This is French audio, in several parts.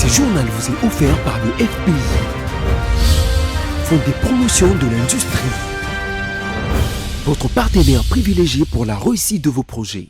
Ce journal vous est offert par le FPI, Fonds des promotions de l'industrie, votre partenaire privilégié pour la réussite de vos projets.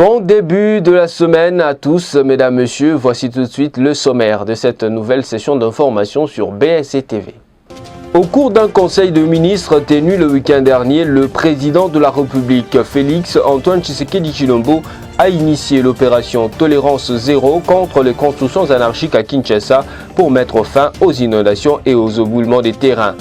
Bon début de la semaine à tous, mesdames, messieurs. Voici tout de suite le sommaire de cette nouvelle session d'information sur BSC TV. Au cours d'un conseil de ministres tenu le week-end dernier, le président de la République, Félix Antoine Tshisekedi Tshilombo, a initié l'opération Tolérance Zéro contre les constructions anarchiques à Kinshasa pour mettre fin aux inondations et aux éboulements des terrains.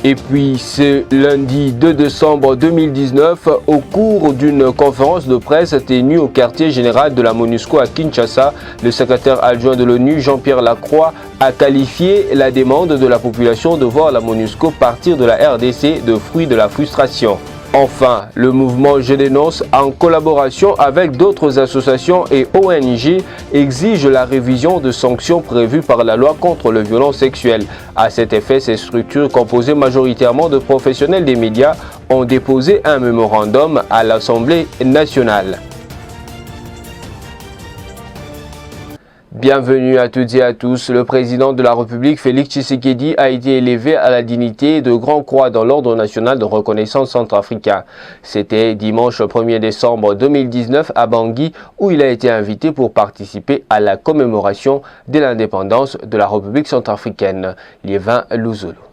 Et puis ce lundi 2 décembre 2019, au cours d'une conférence de presse tenue au quartier général de la MONUSCO à Kinshasa, le secrétaire adjoint de l'ONU, Jean-Pierre Lacroix, a qualifié la demande de la population de voir la MONUSCO partir de la RDC de fruit de la frustration. Enfin, le mouvement Je dénonce, en collaboration avec d'autres associations et ONG, exige la révision de sanctions prévues par la loi contre le violence sexuelle. À cet effet, ces structures composées majoritairement de professionnels des médias ont déposé un mémorandum à l'Assemblée nationale. Bienvenue à toutes et à tous. Le président de la République, Félix Tshisekedi, a été élevé à la dignité de Grand Croix dans l'Ordre national de reconnaissance centrafricain. C'était dimanche 1er décembre 2019 à Bangui, où il a été invité pour participer à la commémoration de l'indépendance de la République centrafricaine. Liévin Luzolo.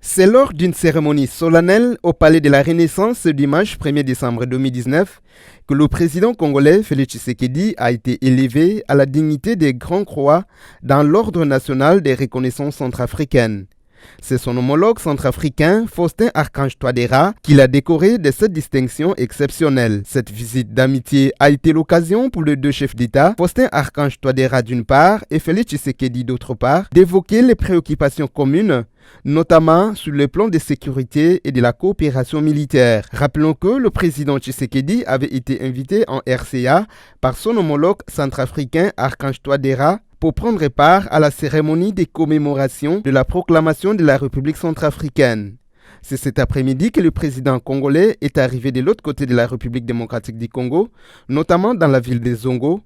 C'est lors d'une cérémonie solennelle au Palais de la Renaissance ce dimanche 1er décembre 2019 que le président congolais Félix Tshisekedi a été élevé à la dignité des Grands Croix dans l'Ordre national des reconnaissances centrafricaines. C'est son homologue centrafricain, Faustin Archange Touadéra, qui l'a décoré de cette distinction exceptionnelle. Cette visite d'amitié a été l'occasion pour les deux chefs d'État, Faustin Archange Touadéra d'une part et Félix Tshisekedi d'autre part, d'évoquer les préoccupations communes, notamment sur le plan de sécurité et de la coopération militaire. Rappelons que le président Tshisekedi avait été invité en RCA par son homologue centrafricain Archange Touadéra pour prendre part à la cérémonie des commémorations de la proclamation de la République centrafricaine. C'est cet après-midi que le président congolais est arrivé de l'autre côté de la République démocratique du Congo, notamment dans la ville de Zongo,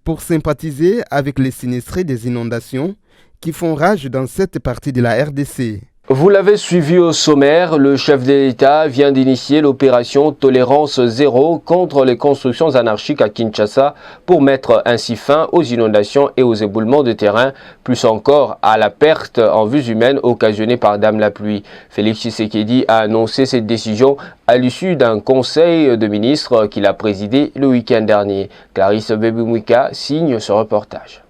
pour sympathiser avec les sinistrés des inondations qui font rage dans cette partie de la RDC. Vous l'avez suivi au sommaire, le chef de l'État vient d'initier l'opération Tolérance Zéro contre les constructions anarchiques à Kinshasa pour mettre ainsi fin aux inondations et aux éboulements de terrain, plus encore à la perte en vies humaines occasionnée par Dame la pluie. Félix Tshisekedi a annoncé cette décision à l'issue d'un conseil de ministres qu'il a présidé le week-end dernier. Clarisse Bebumwika signe ce reportage.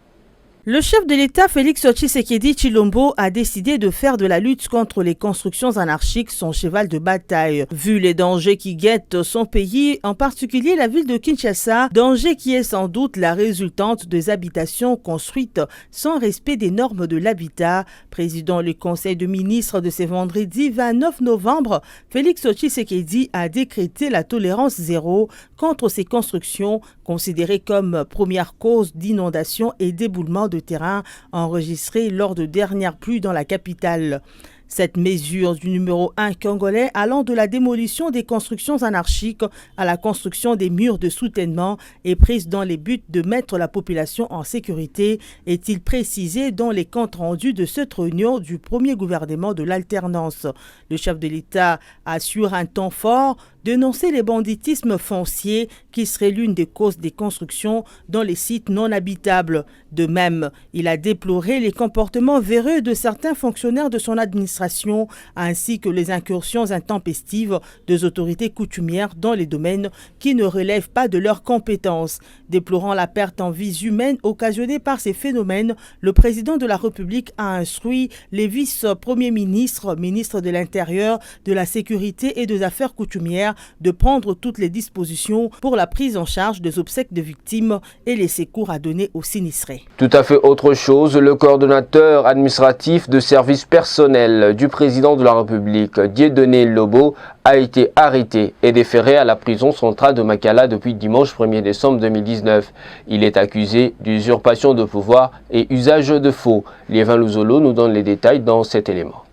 Le chef de l'État, Félix Tshisekedi Tshilombo, a décidé de faire de la lutte contre les constructions anarchiques son cheval de bataille. Vu les dangers qui guettent son pays, en particulier la ville de Kinshasa, danger qui est sans doute la résultante des habitations construites sans respect des normes de l'habitat, président le Conseil de ministres de ce vendredi 29 novembre, Félix Tshisekedi a décrété la tolérance zéro contre ces constructions considérées comme première cause d'inondation et d'éboulement de terrain enregistrés lors de dernières pluies dans la capitale. Cette mesure du numéro 1 congolais allant de la démolition des constructions anarchiques à la construction des murs de soutènement est prise dans les buts de mettre la population en sécurité, est-il précisé dans les comptes rendus de cette réunion du premier gouvernement de l'alternance. Le chef de l'État assure un ton fort dénoncer les banditismes fonciers qui seraient l'une des causes des constructions dans les sites non habitables. De même, il a déploré les comportements véreux de certains fonctionnaires de son administration ainsi que les incursions intempestives des autorités coutumières dans les domaines qui ne relèvent pas de leurs compétences. Déplorant la perte en vies humaines occasionnée par ces phénomènes, le président de la République a instruit les vice-premiers ministres, ministres de l'Intérieur, de la Sécurité et des Affaires coutumières ministère de prendre toutes les dispositions pour la prise en charge des obsèques de victimes et les secours à donner aux sinistrés. Tout à fait autre chose, le coordonnateur administratif de service personnel du président de la République, Dieudonné Lobo, a été arrêté et déféré à la prison centrale de Makala depuis dimanche 1er décembre 2019. Il est accusé d'usurpation de pouvoir et usage de faux. Liévin Louzolo nous donne les détails dans cet élément.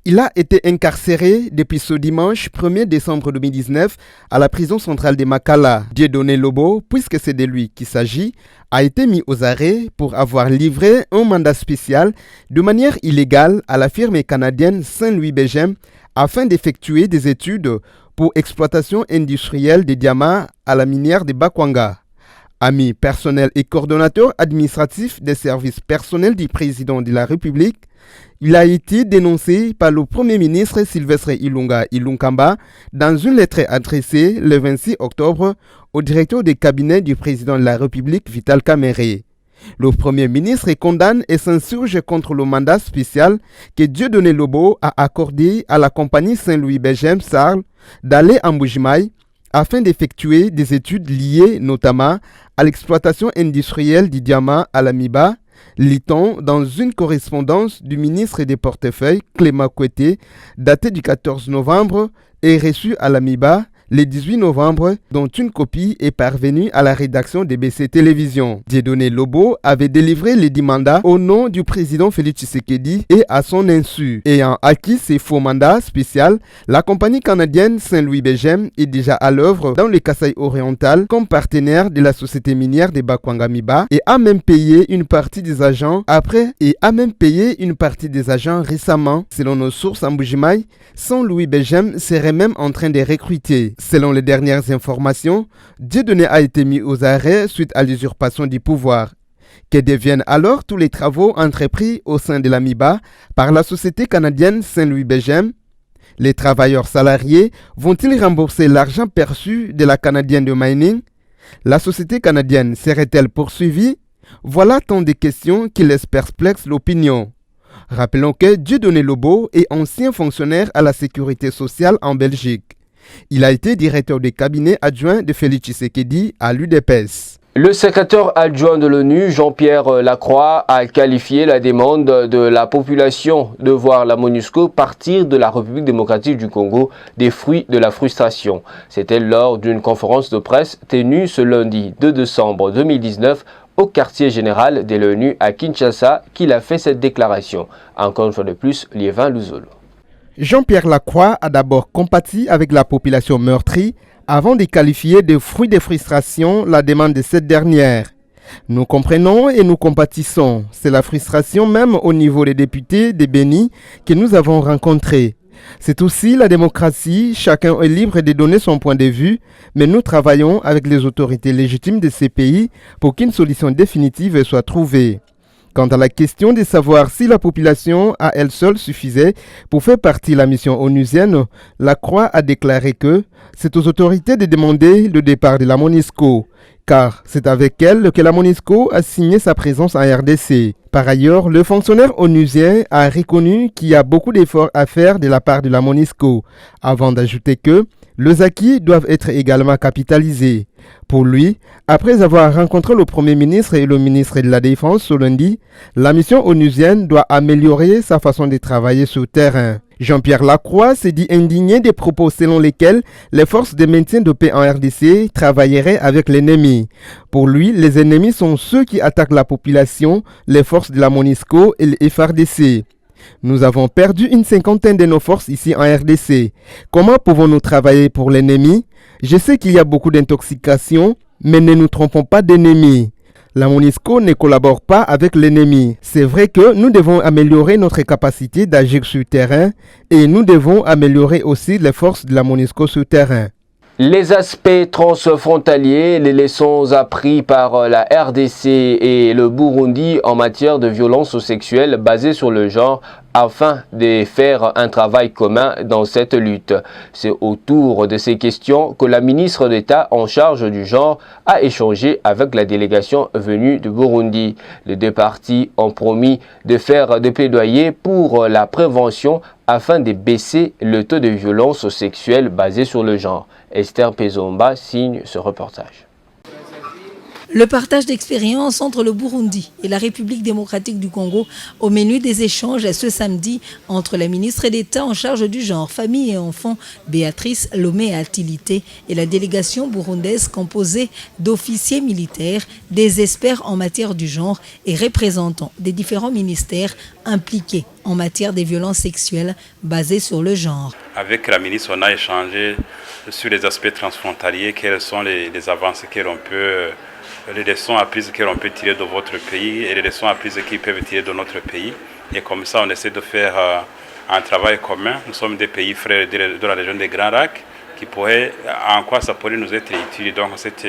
Il a été incarcéré depuis ce dimanche 1er décembre 2019 à la prison centrale de Makala. Dieudonné Lobo, puisque c'est de lui qu'il s'agit, a été mis aux arrêts pour avoir livré un mandat spécial de manière illégale à la firme canadienne Saint-Louis Begem afin d'effectuer des études pour exploitation industrielle des diamants à la minière de Bakwanga. Ami personnel et coordonnateur administratif des services personnels du président de la République, il a été dénoncé par le Premier ministre Sylvestre Ilunga Ilunkamba dans une lettre adressée le 26 octobre au directeur des cabinets du président de la République Vital Kamerhe. Le Premier ministre condamne et s'insurge contre le mandat spécial que Dieudonné Lobo a accordé à la compagnie Saint-Louis Begem Sarl d'aller en Mbujimaï afin d'effectuer des études liées notamment à l'exploitation industrielle du diamant à la Miba, lit-on dans une correspondance du ministre des Portefeuilles, Clément Koueté, datée du 14 novembre et reçue à la Miba le 18 novembre, dont une copie est parvenue à la rédaction de BC Télévision. Dieudonné Lobo avait délivré les 10 mandats au nom du président Félix Tshisekedi et à son insu. Ayant acquis ces faux mandats spéciaux, la compagnie canadienne Saint-Louis Begem est déjà à l'œuvre dans le Kasaï oriental comme partenaire de la société minière de Bakwanga Miba et a même payé une partie des agents récemment. Selon nos sources en Mbujimaï, Saint-Louis Begem serait même en train de recruter. Selon les dernières informations, Dieudonné a été mis aux arrêts suite à l'usurpation du pouvoir. Que deviennent alors tous les travaux entrepris au sein de la MIBA par la société canadienne Saint-Louis Begem? Les travailleurs salariés vont-ils rembourser l'argent perçu de la canadienne de mining? La société canadienne serait-elle poursuivie? Voilà tant de questions qui laissent perplexe l'opinion. Rappelons que Dieudonné Lobo est ancien fonctionnaire à la sécurité sociale en Belgique. Il a été directeur de cabinet adjoint de Félix Tshisekedi à l'UDPS. Le secrétaire adjoint de l'ONU, Jean-Pierre Lacroix, a qualifié la demande de la population de voir la MONUSCO partir de la République démocratique du Congo des fruits de la frustration. C'était lors d'une conférence de presse tenue ce lundi 2 décembre 2019 au quartier général de l'ONU à Kinshasa qu'il a fait cette déclaration. Encore une fois de plus, Liévin Louzolo. Jean-Pierre Lacroix a d'abord compati avec la population meurtrie avant de qualifier de fruit de frustration la demande de cette dernière. Nous comprenons et nous compatissons. C'est la frustration même au niveau des députés de Béni que nous avons rencontrés. C'est aussi la démocratie, chacun est libre de donner son point de vue, mais nous travaillons avec les autorités légitimes de ces pays pour qu'une solution définitive soit trouvée. Quant à la question de savoir si la population à elle seule suffisait pour faire partie de la mission onusienne, Lacroix a déclaré que c'est aux autorités de demander le départ de la MONUSCO, car c'est avec elle que la MONUSCO a signé sa présence en RDC. Par ailleurs, le fonctionnaire onusien a reconnu qu'il y a beaucoup d'efforts à faire de la part de la MONUSCO, avant d'ajouter que les acquis doivent être également capitalisés. Pour lui, après avoir rencontré le Premier ministre et le ministre de la Défense ce lundi, la mission onusienne doit améliorer sa façon de travailler sur le terrain. Jean-Pierre Lacroix s'est dit indigné des propos selon lesquels les forces de maintien de paix en RDC travailleraient avec l'ennemi. Pour lui, les ennemis sont ceux qui attaquent la population, les forces de la MONUSCO et les FARDC. Nous avons perdu une 50aine de nos forces ici en RDC. Comment pouvons-nous travailler pour l'ennemi? Je sais qu'il y a beaucoup d'intoxication, mais ne nous trompons pas d'ennemis. La MONUSCO ne collabore pas avec l'ennemi. C'est vrai que nous devons améliorer notre capacité d'agir sur le terrain et nous devons améliorer aussi les forces de la MONUSCO sur le terrain. Les aspects transfrontaliers, les leçons apprises par la RDC et le Burundi en matière de violence sexuelle basée sur le genre afin de faire un travail commun dans cette lutte. C'est autour de ces questions que la ministre d'État en charge du genre a échangé avec la délégation venue de Burundi. Les deux parties ont promis de faire des plaidoyers pour la prévention afin de baisser le taux de violence sexuelle basée sur le genre. Esther Pezomba signe ce reportage. Le partage d'expériences entre le Burundi et la République démocratique du Congo au menu des échanges ce samedi entre la ministre d'État en charge du genre, famille et enfants, Béatrice Lomé-Atilité, et la délégation burundaise composée d'officiers militaires, des experts en matière du genre et représentants des différents ministères impliqués en matière des violences sexuelles basées sur le genre. Avec la ministre, on a échangé sur les aspects transfrontaliers, quelles sont les avancées les leçons apprises que l'on peut tirer de votre pays et les leçons apprises qu'ils peuvent tirer de notre pays. Et comme ça, on essaie de faire un travail commun. Nous sommes des pays frères de la région des Grands Lacs, en quoi ça pourrait nous être utile. Donc cette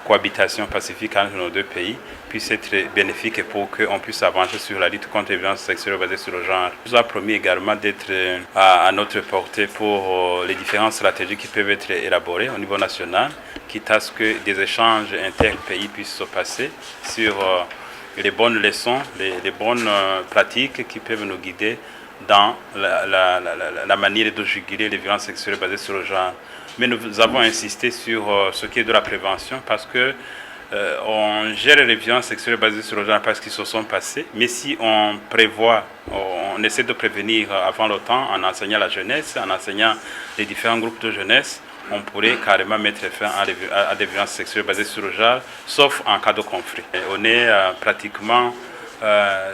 cohabitation pacifique entre nos deux pays puisse être bénéfique pour qu'on puisse avancer sur la lutte contre les violences sexuelles basées sur le genre. On nous a promis également d'être à notre portée pour les différentes stratégies qui peuvent être élaborées au niveau national, quitte à ce que des échanges inter-pays puissent se passer sur les bonnes leçons, les bonnes pratiques qui peuvent nous guider dans la manière de juguler les violences sexuelles basées sur le genre. Mais nous avons insisté sur ce qui est de la prévention parce que on gère les violences sexuelles basées sur le genre parce qu'ils se sont passés. Mais si on prévoit, on essaie de prévenir avant le temps en enseignant la jeunesse, en enseignant les différents groupes de jeunesse, on pourrait carrément mettre fin à des violences sexuelles basées sur le genre, sauf en cas de conflit. Et on est pratiquement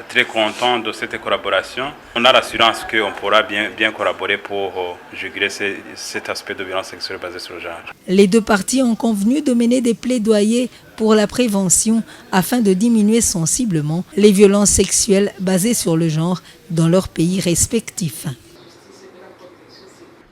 très content de cette collaboration. On a l'assurance qu'on pourra bien collaborer pour juguler cet aspect de violence sexuelle basée sur le genre. Les deux parties ont convenu de mener des plaidoyers pour la prévention afin de diminuer sensiblement les violences sexuelles basées sur le genre dans leurs pays respectifs.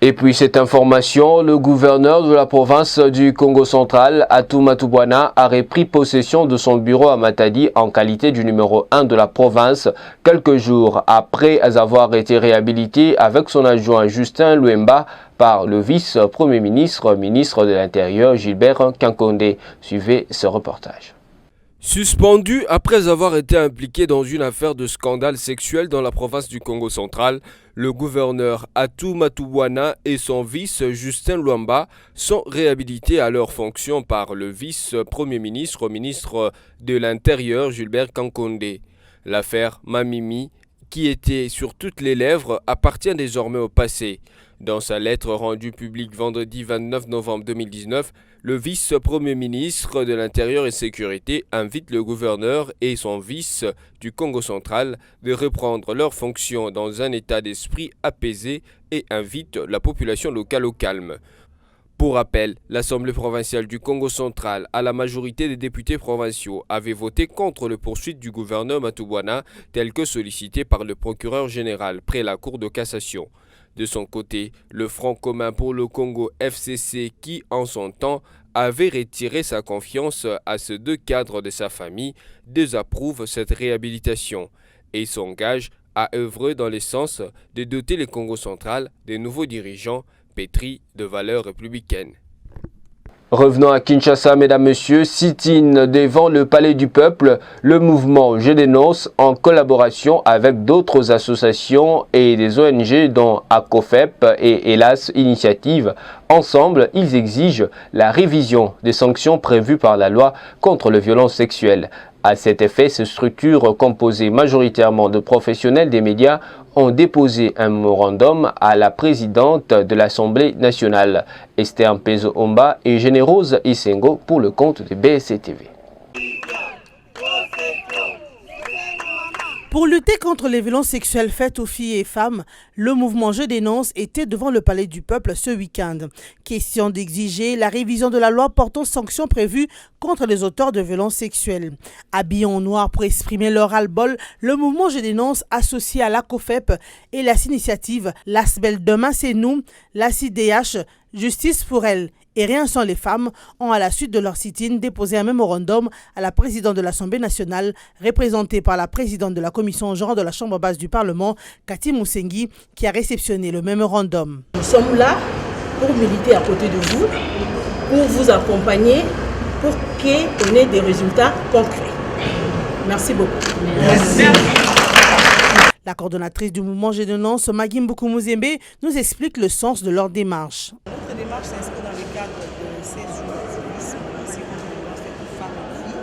Et puis cette information, le gouverneur de la province du Congo central, Atou Matubwana, a repris possession de son bureau à Matadi en qualité du numéro 1 de la province, quelques jours après avoir été réhabilité avec son adjoint Justin Luemba par le vice-premier ministre, ministre de l'Intérieur Gilbert Kankonde. Suivez ce reportage. Suspendu après avoir été impliqué dans une affaire de scandale sexuel dans la province du Congo central, le gouverneur Atou Matubwana et son vice Justin Luemba sont réhabilités à leurs fonctions par le vice-premier ministre, ministre de l'Intérieur Gilbert Kankonde. L'affaire Mamimi, qui était sur toutes les lèvres, appartient désormais au passé. Dans sa lettre rendue publique vendredi 29 novembre 2019, le vice-premier ministre de l'Intérieur et Sécurité invite le gouverneur et son vice du Congo central de reprendre leurs fonctions dans un état d'esprit apaisé et invite la population locale au calme. Pour rappel, l'Assemblée provinciale du Congo central, à la majorité des députés provinciaux, avait voté contre le poursuite du gouverneur Matubwana tel que sollicité par le procureur général près la Cour de cassation. De son côté, le Front commun pour le Congo FCC, qui en son temps avait retiré sa confiance à ces deux cadres de sa famille, désapprouve cette réhabilitation et s'engage à œuvrer dans le sens de doter le Congo central de nouveaux dirigeants pétris de valeurs républicaines. Revenons à Kinshasa, mesdames, messieurs. Sit-in devant le Palais du Peuple, le mouvement Je dénonce, en collaboration avec d'autres associations et des ONG dont ACOFEP et Hélas Initiative. Ensemble, ils exigent la révision des sanctions prévues par la loi contre les violences sexuelles. À cet effet, ces structures composées majoritairement de professionnels des médias ont déposé un mémorandum à la présidente de l'Assemblée nationale, Esther Pezomba et Générose Isengo pour le compte de BSC-TV. Pour lutter contre les violences sexuelles faites aux filles et femmes, le mouvement Je dénonce était devant le Palais du Peuple ce week-end. Question d'exiger la révision de la loi portant sanctions prévues contre les auteurs de violences sexuelles. Habillés en noir pour exprimer leur ras-le-bol, le mouvement Je dénonce, associé à l'ACOFEP et l'AS Initiative, l'ASBEL Demain c'est nous, l'ACIDH, Justice pour elle et Rien sans les femmes ont, à la suite de leur sit-in, déposé un mémorandum à la présidente de l'Assemblée nationale, représentée par la présidente de la commission genre de la Chambre basse du Parlement, Cathy Moussengi, qui a réceptionné le mémorandum. Nous sommes là pour militer à côté de vous, pour vous accompagner, pour qu'on ait des résultats concrets. Merci beaucoup. Merci. La coordonnatrice du mouvement Gédonance, Magim Boukoumou-Zembe, nous explique le sens de leur démarche. Notre démarche s'inscrit dans le cadre de 16 jours d'activisme ainsi que de violences faites aux femmes et filles.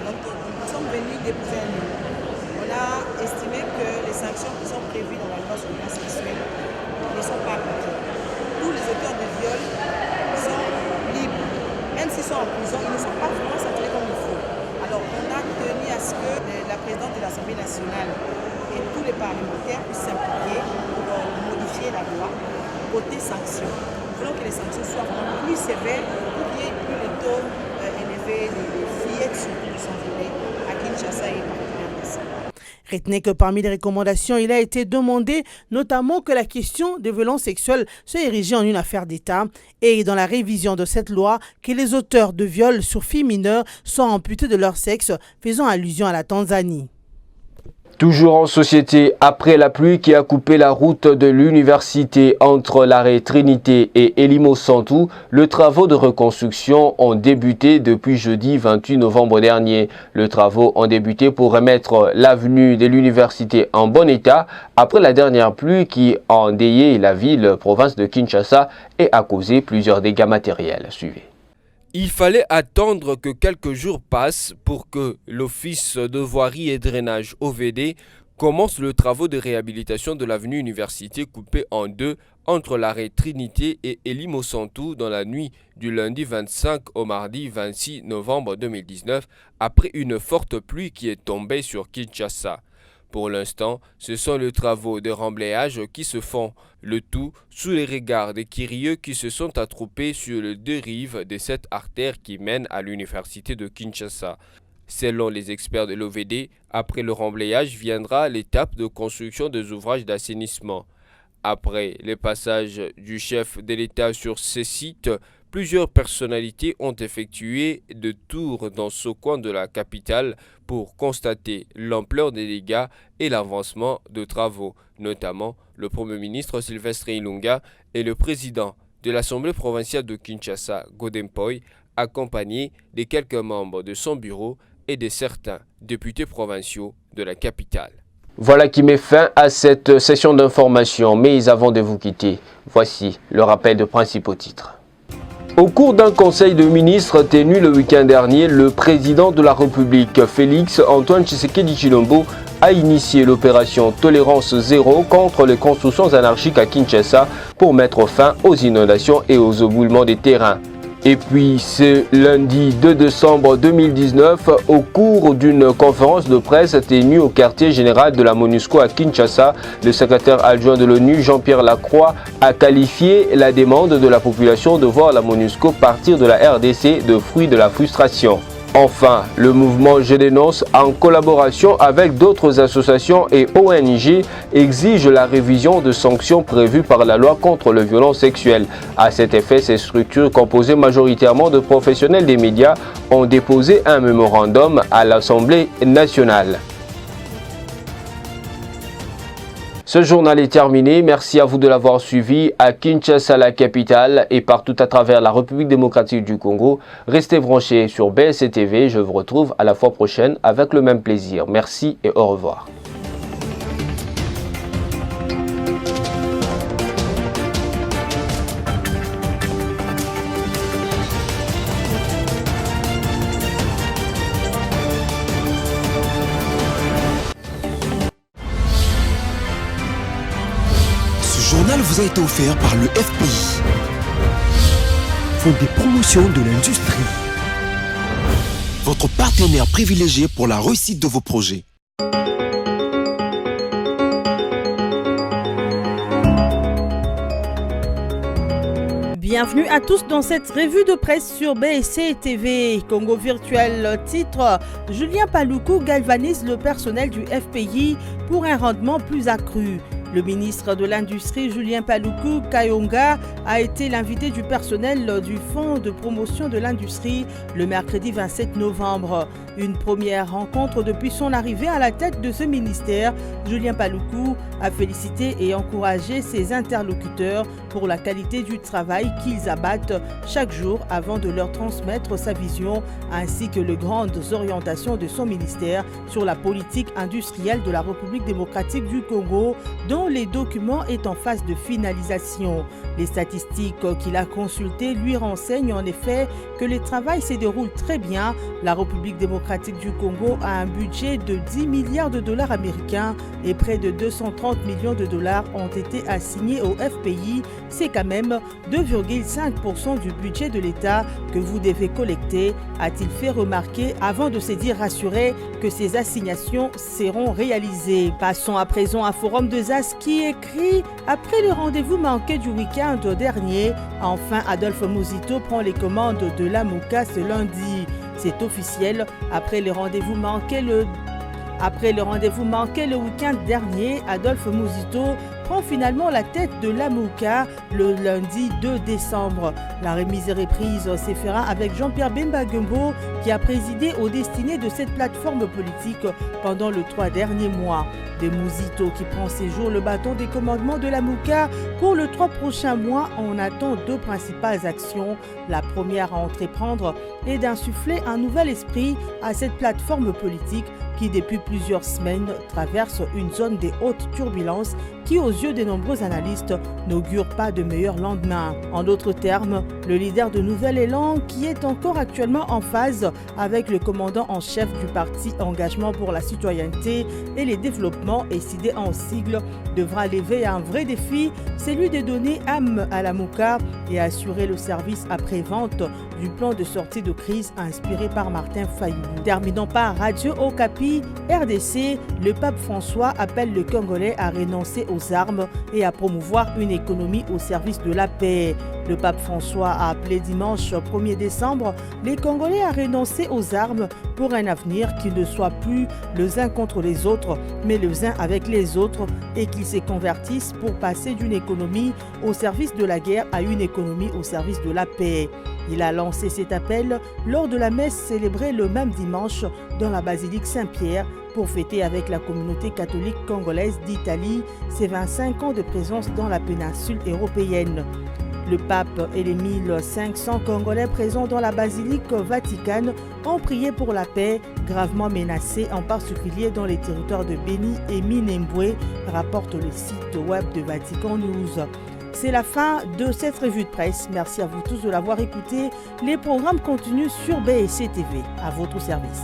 Donc, nous sommes venus déposer un nom. On a estimé que les sanctions qui sont prévues dans la loi sur les violences sexuelles ne sont pas appliquées. Tous les auteurs de viol sont libres. Même s'ils sont en prison, ils ne sont pas vraiment sanctionnés comme il faut. Alors, on a tenu à ce que la présidente de l'Assemblée nationale et tous les parlementaires puissent s'impliquer pour modifier la loi, côté sanctions. Nous voulons que les sanctions soient vraiment plus sévères pour qu'il y ait plus les taux élevés, les fillettes surtout qui sont violées à Kinshasa et particulièrement. Retenez que parmi les recommandations, il a été demandé notamment que la question des violences sexuelles soit érigée en une affaire d'État et dans la révision de cette loi, que les auteurs de viols sur filles mineures soient amputés de leur sexe, faisant allusion à la Tanzanie. Toujours en société, après la pluie qui a coupé la route de l'université entre l'arrêt Trinité et Elimo Santou, les travaux de reconstruction ont débuté depuis jeudi 28 novembre dernier. Les travaux ont débuté pour remettre l'avenue de l'université en bon état après la dernière pluie qui a endeuillé la ville, province de Kinshasa, et a causé plusieurs dégâts matériels. Suivez. Il fallait attendre que quelques jours passent pour que l'Office de voirie et drainage OVD commence le travaux de réhabilitation de l'avenue Université coupée en deux entre l'arrêt Trinité et Elimo Santou dans la nuit du lundi 25 au mardi 26 novembre 2019 après une forte pluie qui est tombée sur Kinshasa. Pour l'instant, ce sont les travaux de remblayage qui se font, le tout sous les regards des curieux qui se sont attroupés sur les deux rives de cette artère qui mène à l'université de Kinshasa. Selon les experts de l'OVD, après le remblayage viendra l'étape de construction des ouvrages d'assainissement. Après le passage du chef de l'État sur ces sites, plusieurs personnalités ont effectué des tours dans ce coin de la capitale pour constater l'ampleur des dégâts et l'avancement de travaux, notamment le Premier ministre Sylvestre Ilunga et le président de l'Assemblée provinciale de Kinshasa, Godempoy, accompagnés de quelques membres de son bureau et de certains députés provinciaux de la capitale. Voilà qui met fin à cette session d'information, mais avant de vous quitter, voici le rappel de principaux titres. Au cours d'un conseil de ministres tenu le week-end dernier, le président de la République, Félix Antoine Tshisekedi Tshilombo, a initié l'opération Tolérance Zéro contre les constructions anarchiques à Kinshasa pour mettre fin aux inondations et aux éboulements des terrains. Et puis, ce lundi 2 décembre 2019, au cours d'une conférence de presse tenue au quartier général de la MONUSCO à Kinshasa, le secrétaire adjoint de l'ONU, Jean-Pierre Lacroix, a qualifié la demande de la population de voir la MONUSCO partir de la RDC de fruit de la frustration. Enfin, le mouvement Gédonance, en collaboration avec d'autres associations et ONG, exige la révision de sanctions prévues par la loi contre les violences sexuelles. À cet effet, ces structures composées majoritairement de professionnels des médias ont déposé un mémorandum à l'Assemblée nationale. Ce journal est terminé. Merci à vous de l'avoir suivi à Kinshasa, la capitale, et partout à travers la République démocratique du Congo. Restez branchés sur BSC TV. Je vous retrouve à la fois prochaine avec le même plaisir. Merci et au revoir. Ce journal vous a été offert par le FPI, Fonds des promotions de l'industrie, votre partenaire privilégié pour la réussite de vos projets. Bienvenue à tous dans cette revue de presse sur BSC TV. Congo Virtuel, titre: Julien Paluku galvanise le personnel du FPI pour un rendement plus accru. Le ministre de l'Industrie, Julien Paluku Kayonga, a été l'invité du personnel du Fonds de promotion de l'industrie le mercredi 27 novembre. Une première rencontre depuis son arrivée à la tête de ce ministère. Julien Paluku a félicité et encouragé ses interlocuteurs pour la qualité du travail qu'ils abattent chaque jour avant de leur transmettre sa vision ainsi que les grandes orientations de son ministère sur la politique industrielle de la République démocratique du Congo, dont les documents est en phase de finalisation. Les statistiques qu'il a consultées lui renseignent en effet que le travail se déroule très bien. La République démocratique du Congo a un budget de 10 milliards de dollars américains et près de 230 millions de dollars ont été assignés au FPI. C'est quand même 2,5% du budget de l'État que vous devez collecter, a-t-il fait remarquer avant de se dire rassuré que ces assignations seront réalisées. Passons à présent à Forum de Zas qui écrit « Après le rendez-vous manqué du week-end dernier, enfin Adolphe Muzito prend les commandes de l'AMUCA ce lundi. C'est officiel, après le rendez-vous manqué le week-end dernier, Adolphe Muzito prend finalement la tête de l'AMUCA le lundi 2 décembre. La remise et reprise s'est faite avec Jean-Pierre Bemba Gumbo qui a présidé aux destinées de cette plateforme politique pendant les 3 derniers mois. De Muzito qui prend ses jours le bâton des commandements de l'AMUCA pour les 3 prochains mois. On attend 2 principales actions. La première à entreprendre est d'insuffler un nouvel esprit à cette plateforme politique qui depuis plusieurs semaines traverse une zone de haute turbulence qui aux yeux de nombreux analystes n'augure pas de meilleur lendemain. En d'autres termes, le leader de Nouvel Élan qui est encore actuellement en phase avec le commandant en chef du parti Engagement pour la citoyenneté et les développements et CIDE en sigle devra lever un vrai défi, celui de donner âme à l'AMUCA et assurer le service après-vente du plan de sortie de crise inspiré par Martin Fayulu. Terminons par Radio Okapi, RDC, le pape François appelle le Congolais à renoncer aux armes et à promouvoir une économie au service de la paix. Le pape François a appelé dimanche 1er décembre les Congolais à renoncer aux armes pour un avenir qui ne soit plus les uns contre les autres, mais les uns avec les autres et qu'ils se convertissent pour passer d'une économie au service de la guerre à une économie au service de la paix. Il a lancé cet appel lors de la messe célébrée le même dimanche dans la basilique Saint-Pierre pour fêter avec la communauté catholique congolaise d'Italie ses 25 ans de présence dans la péninsule européenne. Le pape et les 1500 Congolais présents dans la basilique vaticane ont prié pour la paix gravement menacée, en particulier dans les territoires de Beni et Minembwe, rapporte le site web de Vatican News. C'est la fin de cette revue de presse. Merci à vous tous de l'avoir écouté. Les programmes continuent sur BSC TV, à votre service.